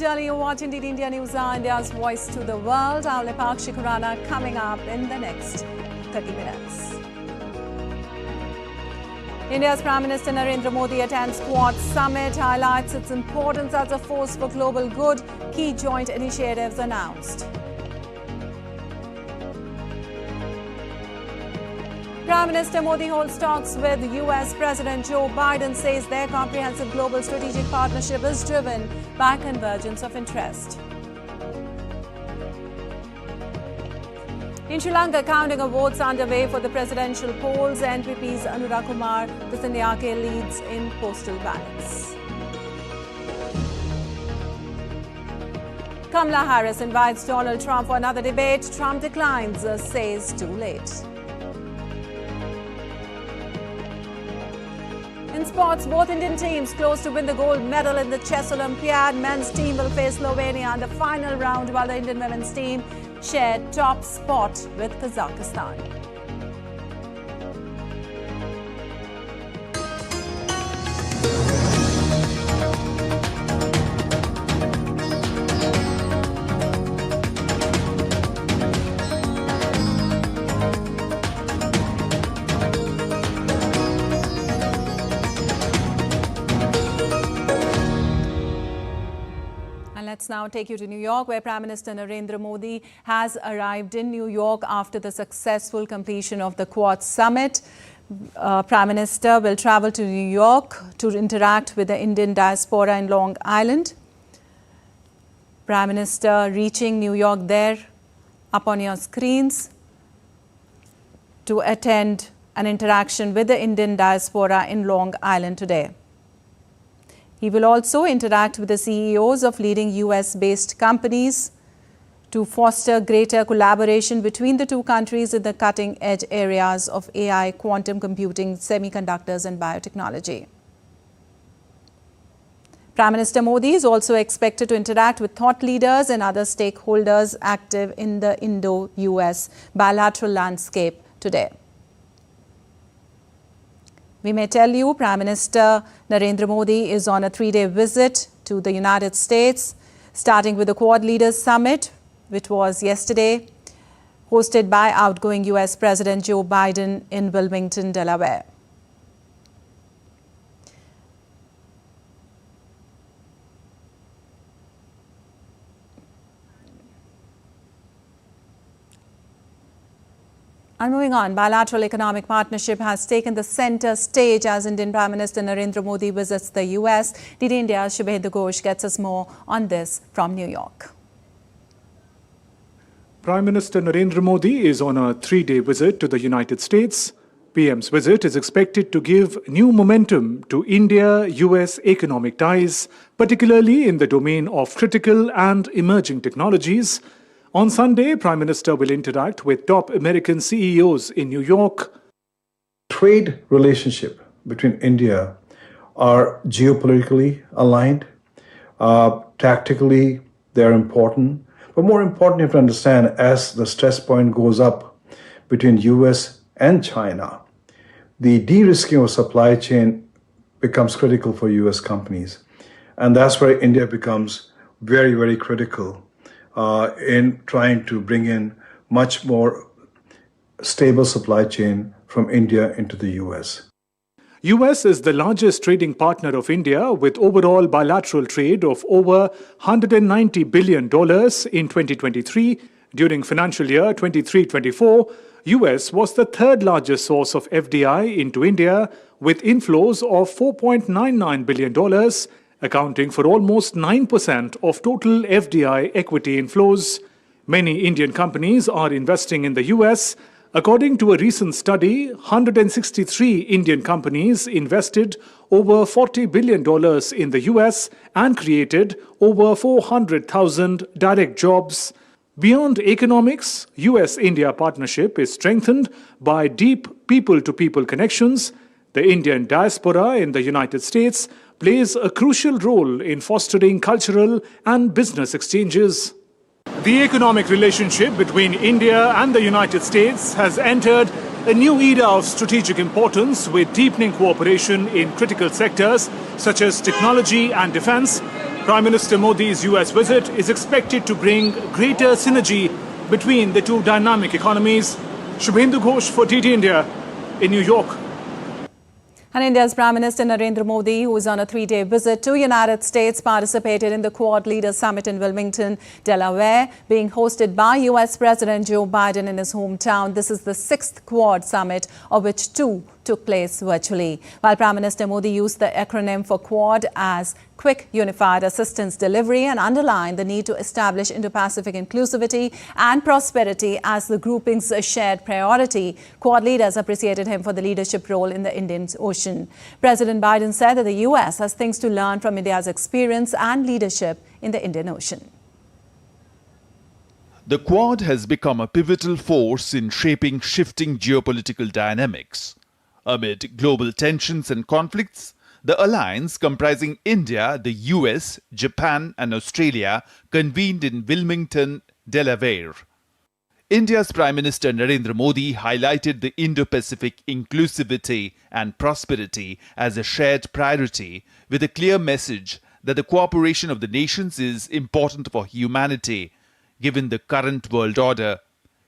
Delhi, you're watching DD India News, India's voice to the world. I'll Pakshi Khurana coming up in the next 30 minutes. India's Prime Minister Narendra Modi attends Quad Summit, highlights its importance as a force for global good. Key joint initiatives announced. Prime Minister Modi holds talks with US President Joe Biden, says their comprehensive global strategic partnership is driven by convergence of interest. In Sri Lanka, counting of votes underway for the presidential polls. NPP's Anurag Kumar Dissanayake leads in postal ballots. Kamala Harris invites Donald Trump for another debate. Trump declines, says too late. In sports, both Indian teams close to win the gold medal in the Chess Olympiad. Men's team will face Slovenia in the final round, while the Indian women's team shared top spot with Kazakhstan. Let's now take you to New York, where Prime Minister Narendra Modi has arrived in New York after the successful completion of the Quad Summit. Prime Minister will travel to New York to interact with the Indian diaspora in Long Island. Prime Minister reaching New York there, up on your screens, to attend an interaction with the Indian diaspora in Long Island today. He will also interact with the CEOs of leading US-based companies to foster greater collaboration between the two countries in the cutting-edge areas of AI, quantum computing, semiconductors and biotechnology. Prime Minister Modi is also expected to interact with thought leaders and other stakeholders active in the Indo-US bilateral landscape today. We may tell you Prime Minister Narendra Modi is on a 3-day visit to the United States, starting with the Quad Leaders Summit, which was yesterday, hosted by outgoing US President Joe Biden in Wilmington, Delaware. And moving on, bilateral economic partnership has taken the center stage as Indian Prime Minister Narendra Modi visits the US. DD India's Shubhed Ghosh gets us more on this from New York. Prime Minister Narendra Modi is on a 3-day visit to the United States. PM's visit is expected to give new momentum to India-US economic ties, particularly in the domain of critical and emerging technologies. On Sunday, Prime Minister will interact with top American CEOs in New York. Trade relationship between India are geopolitically aligned. Tactically, they're important. But more important, you have to understand, as the stress point goes up between US and China, the de-risking of supply chain becomes critical for US companies. And that's where India becomes very, very critical in trying to bring in much more stable supply chain from India into the US. US is the largest trading partner of India, with overall bilateral trade of over $190 billion in 2023. During financial year 23-24, US was the third largest source of FDI into India, with inflows of $4.99 billion, accounting for almost 9% of total FDI equity inflows. Many Indian companies are investing in the US. According to a recent study, 163 Indian companies invested over $40 billion in the US and created over 400,000 direct jobs. Beyond economics, US-India partnership is strengthened by deep people-to-people connections. The Indian diaspora in the United States plays a crucial role in fostering cultural and business exchanges. The economic relationship between India and the United States has entered a new era of strategic importance, with deepening cooperation in critical sectors such as technology and defense. Prime Minister Modi's US visit is expected to bring greater synergy between the two dynamic economies. Shubhendu Ghosh for TT India in New York. And India's Prime Minister Narendra Modi, who is on a 3-day visit to United States, participated in the Quad Leaders Summit in Wilmington, Delaware, being hosted by US President Joe Biden in his hometown. This is the 6th Quad Summit, of which 2 took place virtually. While Prime Minister Modi used the acronym for Quad as Quick Unified Assistance Delivery and underlined the need to establish Indo-Pacific inclusivity and prosperity as the grouping's shared priority. Quad leaders appreciated him for the leadership role in the Indian Ocean. President Biden said that the US has things to learn from India's experience and leadership in the Indian Ocean. The Quad has become a pivotal force in shaping shifting geopolitical dynamics. Amid global tensions and conflicts, the alliance comprising India, the US, Japan and Australia convened in Wilmington, Delaware. India's Prime Minister Narendra Modi highlighted the Indo-Pacific inclusivity and prosperity as a shared priority, with a clear message that the cooperation of the nations is important for humanity, given the current world order.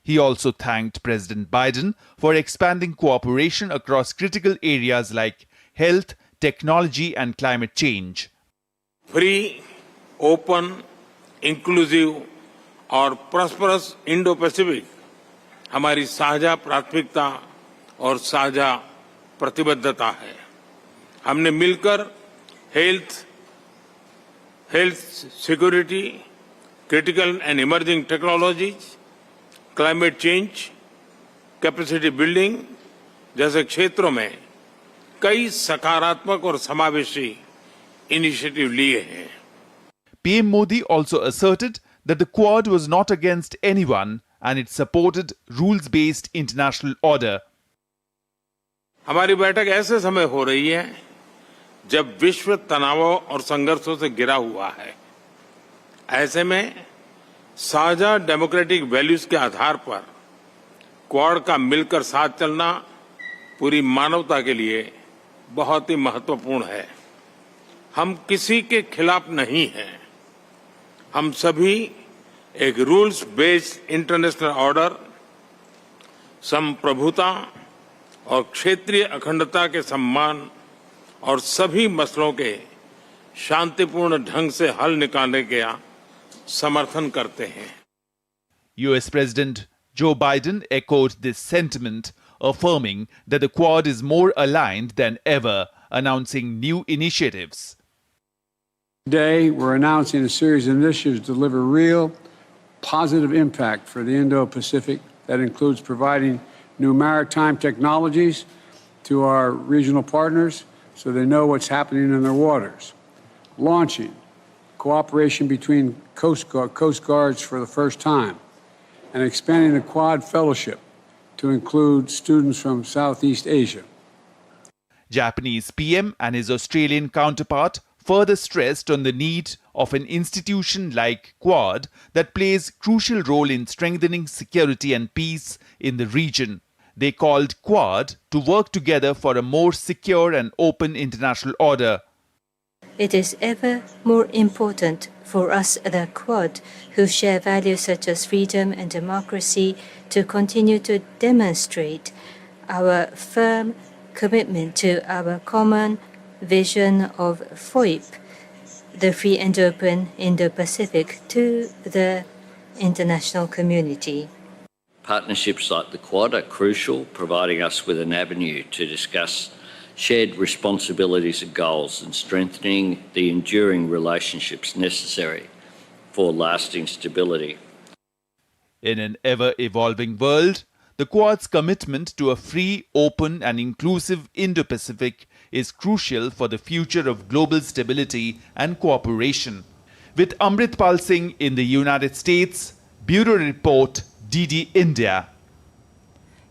He also thanked President Biden for expanding cooperation across critical areas like health, technology and climate change. Free, open, inclusive और prosperous Indo-Pacific हमारी साझा प्राथमिकता और साझा प्रतिबद्धता है। हमने मिलकर health security, critical and emerging technologies, climate change, capacity building जैसे क्षेत्रों में कई सकारात्मक और समावेशी इनिशिएटिव लिए हैं। PM Modi also asserted that the Quad was not against anyone and it supported rules-based international order. हमारी बैठक ऐसे समय हो रही है जब विश्व तनावों और संघर्षों से घिरा हुआ है। ऐसे में साझा डेमोक्रेटिक वैल्यूज के आधार पर क्वाड का मिलकर साथ चलना पूरी मानवता के लिए बहुत ही महत्वपूर्ण है। हम किसी के खिलाफ नहीं हैं। हम सभी एक रूल्स बेस्ड इंटरनेशनल ऑर्डर, संप्रभुता और क्षेत्रीय अखंडता के सम्मान और सभी मसलों के शांतिपूर्ण ढंग से हल निकालने का समर्थन करते हैं। US President Joe Biden echoed this sentiment, affirming that the Quad is more aligned than ever, announcing new initiatives. Today, we're announcing a series of initiatives to deliver real, positive impact for the Indo-Pacific. That includes providing new maritime technologies to our regional partners so they know what's happening in their waters, launching cooperation between Coast Guards for the first time, and expanding the Quad Fellowship to include students from Southeast Asia. Japanese PM and his Australian counterpart further stressed on the need of an institution like Quad that plays a crucial role in strengthening security and peace in the region. They called Quad to work together for a more secure and open international order. It is ever more important for us, the Quad, who share values such as freedom and democracy, to continue to demonstrate our firm commitment to our common vision of FOIP, the free and open Indo-Pacific, to the international community. Partnerships like the Quad are crucial, providing us with an avenue to discuss shared responsibilities and goals and strengthening the enduring relationships necessary for lasting stability. In an ever-evolving world, the Quad's commitment to a free, open and inclusive Indo-Pacific is crucial for the future of global stability and cooperation. With Amritpal Singh in the United States, Bureau Report, DD India.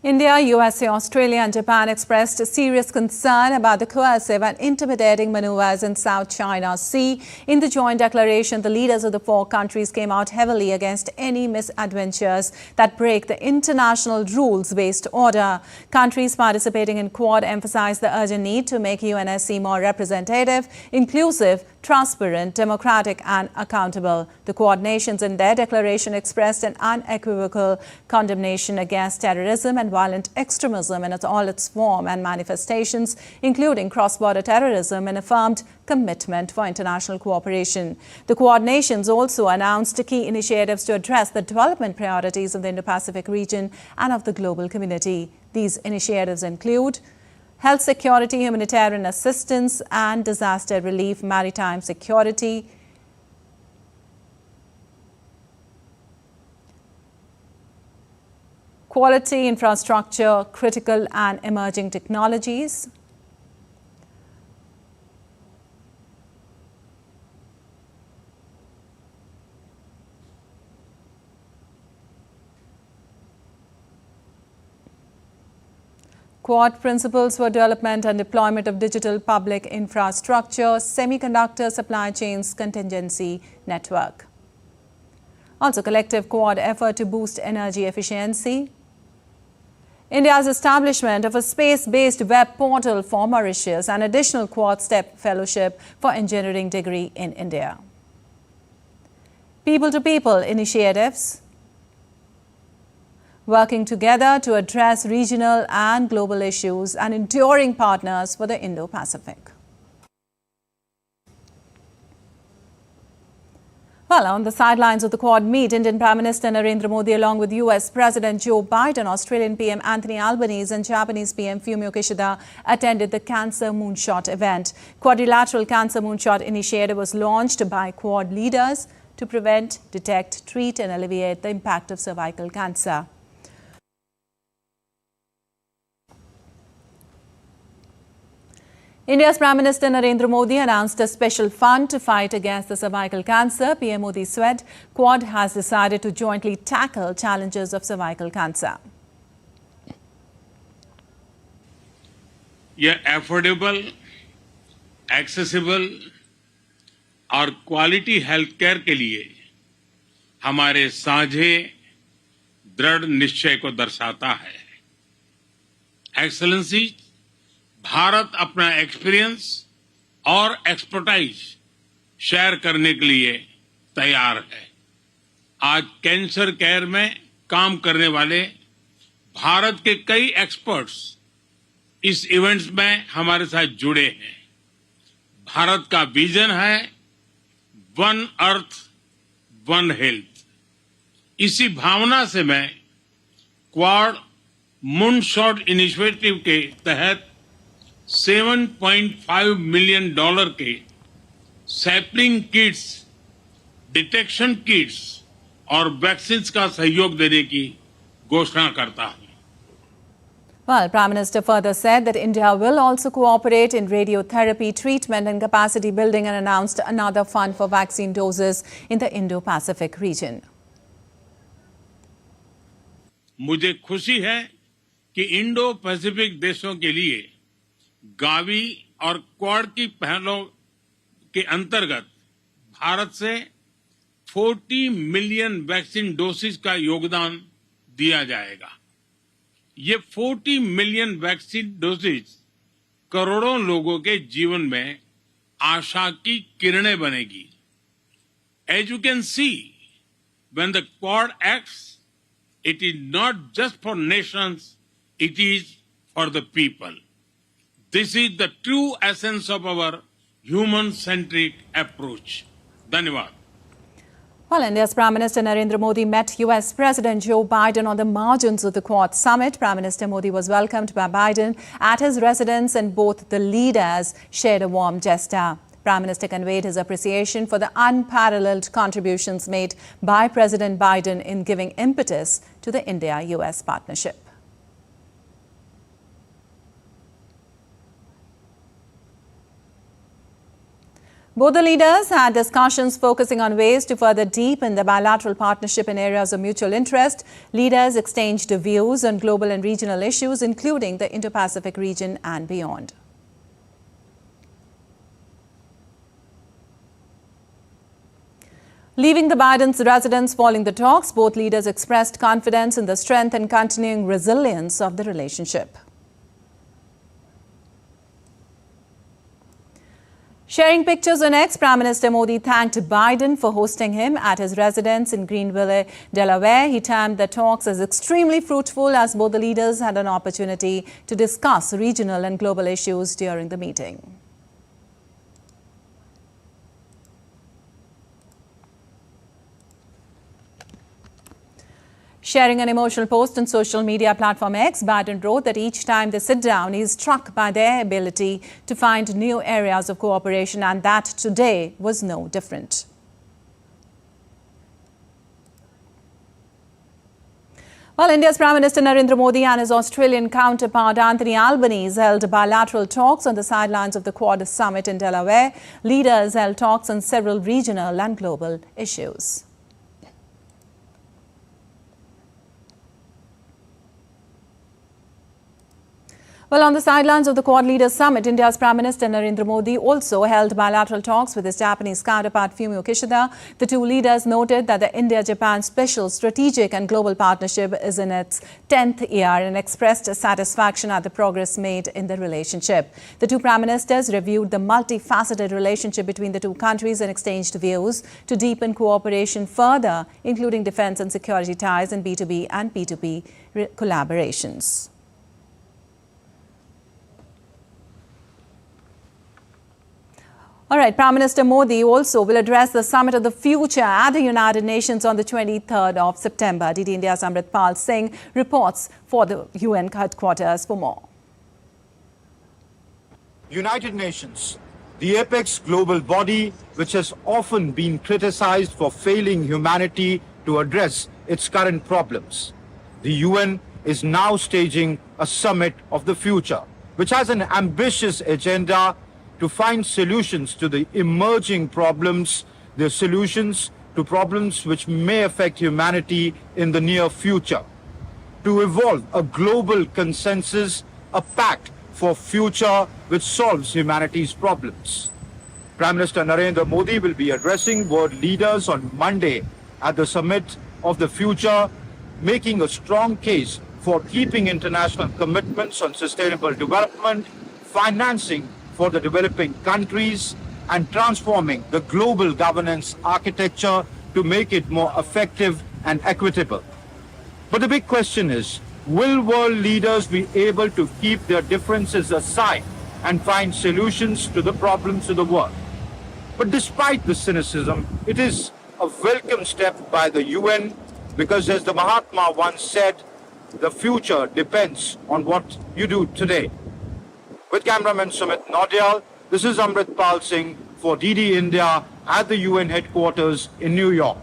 India, USA, Australia and Japan expressed serious concern about the coercive and intimidating maneuvers in South China Sea. In the joint declaration, the leaders of the 4 countries came out heavily against any misadventures that break the international rules-based order. Countries participating in Quad emphasized the urgent need to make UNSC more representative, inclusive, transparent, democratic and accountable. The Quad nations in their declaration expressed an unequivocal condemnation against terrorism and violent extremism in all its form and manifestations, including cross-border terrorism, and affirmed commitment for international cooperation. The Quad nations also announced key initiatives to address the development priorities of the Indo-Pacific region and of the global community. These initiatives include health security, humanitarian assistance and disaster relief, maritime security, quality infrastructure, critical and emerging technologies, Quad principles for development and deployment of digital public infrastructure, semiconductor supply chains contingency network. Also, collective Quad effort to boost energy efficiency. India's establishment of a space-based web portal for Mauritius, and additional Quad STEP fellowship for engineering degree in India. People-to-people initiatives, working together to address regional and global issues and enduring partners for the Indo-Pacific. Well, on the sidelines of the Quad meet, Indian Prime Minister Narendra Modi along with US President Joe Biden, Australian PM Anthony Albanese and Japanese PM Fumio Kishida attended the Cancer Moonshot event. Quadrilateral Cancer Moonshot initiative was launched by Quad leaders to prevent, detect, treat and alleviate the impact of cervical cancer. India's Prime Minister Narendra Modi announced a special fund to fight against the cervical cancer. PM Modi said Quad has decided to jointly tackle challenges of cervical cancer. यह affordable, accessible और quality health care के लिए हमारे साझे दृढ़ निश्चय को दर्शाता है। एक्सेलेंसी, भारत अपना एक्सपीरियंस और एक्सपर्टाइज शेयर करने के लिए तैयार है। आज कैंसर केयर में काम करने वाले भारत के कई एक्सपर्ट्स इस इवेंट्स में हमारे साथ जुड़े हैं। भारत का विजन है वन अर्थ वन हेल्थ। इसी भावना से मैं क्वाड मूनशॉट इनिशिएटिव के तहत $7.5 मिलियन के सैपलिंग किट्स, डिटेक्शन किट्स और वैक्सीन्स का सहयोग देने की घोषणा करता हूं। Well, Prime Minister further said that India will also cooperate in radiotherapy treatment and capacity building and announced another fund for vaccine doses in the Indo-Pacific region. मुझे खुशी है कि इंडो पैसिफिक देशों के लिए गावी और क्वाड की पहलों के अंतर्गत भारत से 40 मिलियन वैक्सीन डोसेज का योगदान दिया जाएगा। ये 40 मिलियन वैक्सीन डोसेज करोड़ों लोगों के जीवन में आशा की किरणें बनेगी। As you can see, when the Quad acts, it is not just for nations, it is for the people. This is the true essence of our human-centric approach. Dhanyavad. Well, India's Prime Minister Narendra Modi met US President Joe Biden on the margins of the Quad summit. Prime Minister Modi was welcomed by Biden at his residence and both the leaders shared a warm gesture. Prime Minister conveyed his appreciation for the unparalleled contributions made by President Biden in giving impetus to the India-US partnership. Both the leaders had discussions focusing on ways to further deepen the bilateral partnership in areas of mutual interest. Leaders exchanged views on global and regional issues, including the Indo-Pacific region and beyond. Leaving the Biden's residence following the talks, both leaders expressed confidence in the strength and continuing resilience of the relationship. Sharing pictures on X, Prime Minister Modi thanked Biden for hosting him at his residence in Greenville, Delaware. He termed the talks as extremely fruitful as both the leaders had an opportunity to discuss regional and global issues during the meeting. Sharing an emotional post on social media platform X, Biden wrote that each time they sit down, he is struck by their ability to find new areas of cooperation, and that today was no different. Well, India's Prime Minister Narendra Modi and his Australian counterpart Anthony Albanese held bilateral talks on the sidelines of the Quad summit in Delaware. Leaders held talks on several regional and global issues. Well, on the sidelines of the Quad Leaders Summit, India's Prime Minister Narendra Modi also held bilateral talks with his Japanese counterpart Fumio Kishida. The two leaders noted that the India-Japan Special Strategic and Global Partnership is in its 10th year and expressed satisfaction at the progress made in the relationship. The two Prime Ministers reviewed the multifaceted relationship between the two countries and exchanged views to deepen cooperation further, including defense and security ties and B2B and P2P collaborations. All right, Prime Minister Modi also will address the Summit of the Future at the United Nations on the 23rd of September. DD India's Amritpal Singh reports for the UN headquarters for more. United Nations, the apex global body which has often been criticized for failing humanity to address its current problems. The UN is now staging a Summit of the Future, which has an ambitious agenda to find solutions to the emerging problems, the solutions to problems which may affect humanity in the near future, to evolve a global consensus, a pact for future which solves humanity's problems. Prime Minister Narendra Modi will be addressing world leaders on Monday at the Summit of the Future, making a strong case for keeping international commitments on sustainable development, financing for the developing countries, and transforming the global governance architecture to make it more effective and equitable. But the big question is, will world leaders be able to keep their differences aside and find solutions to the problems of the world? But despite the cynicism, it is a welcome step by the UN because, as the Mahatma once said, the future depends on what you do today. With cameraman Sumit Nodial, this is Amritpal Singh for DD India at the UN headquarters in New York.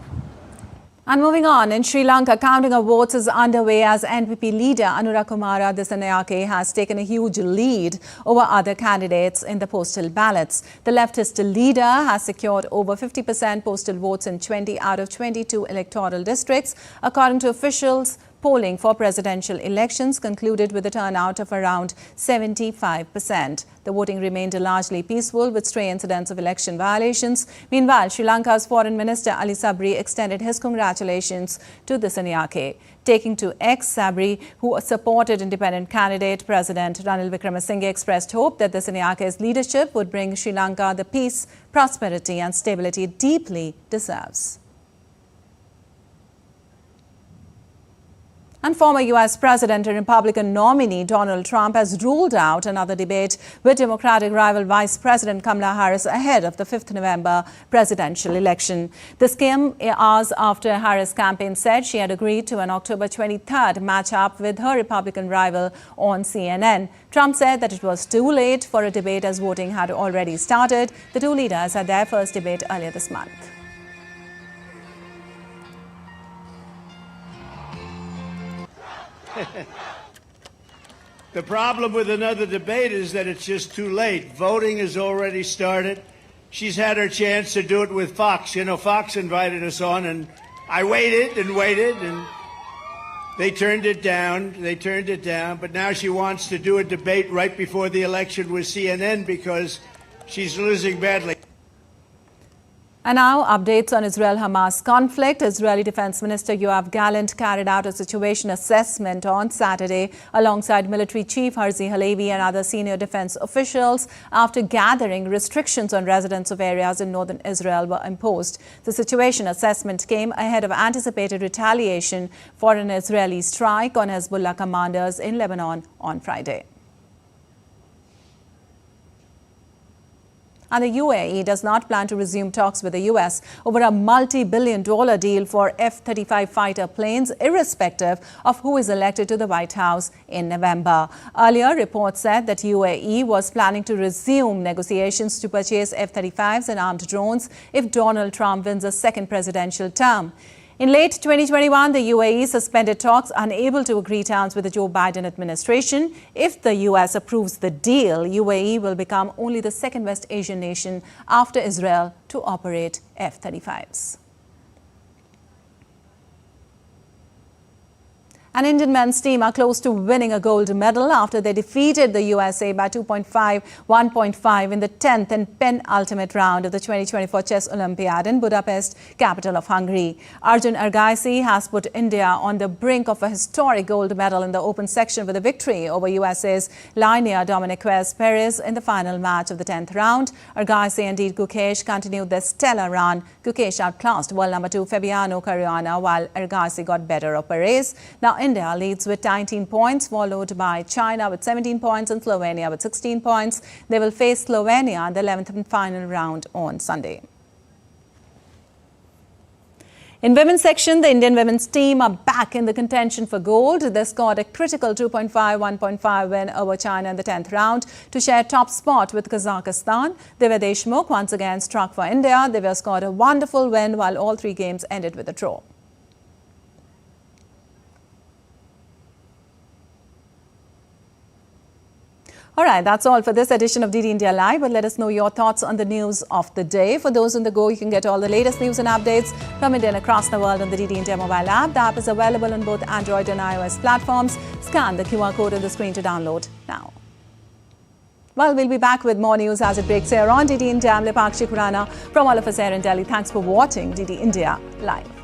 And moving on, in Sri Lanka, counting of votes is underway as NPP leader Anurakumara Dissanayake has taken a huge lead over other candidates in the postal ballots. The leftist leader has secured over 50% postal votes in 20 out of 22 electoral districts, according to officials. Polling for presidential elections concluded with a turnout of around 75%. The voting remained largely peaceful with stray incidents of election violations. Meanwhile, Sri Lanka's Foreign Minister Ali Sabri extended his congratulations to Dissanayake. Taking to X, Sabri, who supported independent candidate President Ranil Wickremesinghe, expressed hope that Dissanyake's leadership would bring Sri Lanka the peace, prosperity and stability it deeply deserves. And former U.S. President and Republican nominee Donald Trump has ruled out another debate with Democratic rival Vice President Kamala Harris ahead of the 5th November presidential election. This came hours after Harris' campaign said she had agreed to an October 23rd matchup with her Republican rival on CNN. Trump said that it was too late for a debate as voting had already started. The two leaders had their first debate earlier this month. The problem with another debate is that it's just too late. Voting has already started. She's had her chance to do it with Fox. You know, Fox invited us on, and I waited, and they turned it down. But now she wants to do a debate right before the election with CNN because she's losing badly. And now, updates on Israel-Hamas conflict. Israeli Defense Minister Yoav Gallant carried out a situation assessment on Saturday alongside military chief Herzi Halevi and other senior defense officials after gathering restrictions on residents of areas in northern Israel were imposed. The situation assessment came ahead of anticipated retaliation for an Israeli strike on Hezbollah commanders in Lebanon on Friday. And the UAE does not plan to resume talks with the US over a multi-billion-dollar deal for F-35 fighter planes, irrespective of who is elected to the White House in November. Earlier, reports said that UAE was planning to resume negotiations to purchase F-35s and armed drones if Donald Trump wins a second presidential term. In late 2021, the UAE suspended talks, unable to agree terms with the Joe Biden administration. If the US approves the deal, UAE will become only the second West Asian nation after Israel to operate F-35s. An Indian men's team are close to winning a gold medal after they defeated the USA by 2.5, 1.5 in the 10th and penultimate round of the 2024 Chess Olympiad in Budapest, capital of Hungary. Arjun Ergaisi has put India on the brink of a historic gold medal in the open section with a victory over USA's linear Dominic Perez in the final match of the 10th round. Ergaisi and Gukesh continued their stellar run. Gukesh outclassed world number 2 Fabiano Caruana, while Ergaisi got better of Perez. Now, India leads with 19 points, followed by China with 17 points and Slovenia with 16 points. They will face Slovenia in the 11th and final round on Sunday. In women's section, the Indian women's team are back in the contention for gold. They scored a critical 2.5, 1.5 win over China in the 10th round to share top spot with Kazakhstan. Divya Deshmukh once again struck for India. Divya scored a wonderful win while all three games ended with a draw. All right, that's all for this edition of DD India Live. But let us know your thoughts on the news of the day. For those on the go, you can get all the latest news and updates from India and across the world on the DD India mobile app. The app is available on both Android and iOS platforms. Scan the QR code on the screen to download now. Well, we'll be back with more news as it breaks here on DD India. I'm Lipakshi Khurana from all of us here in Delhi. Thanks for watching DD India Live.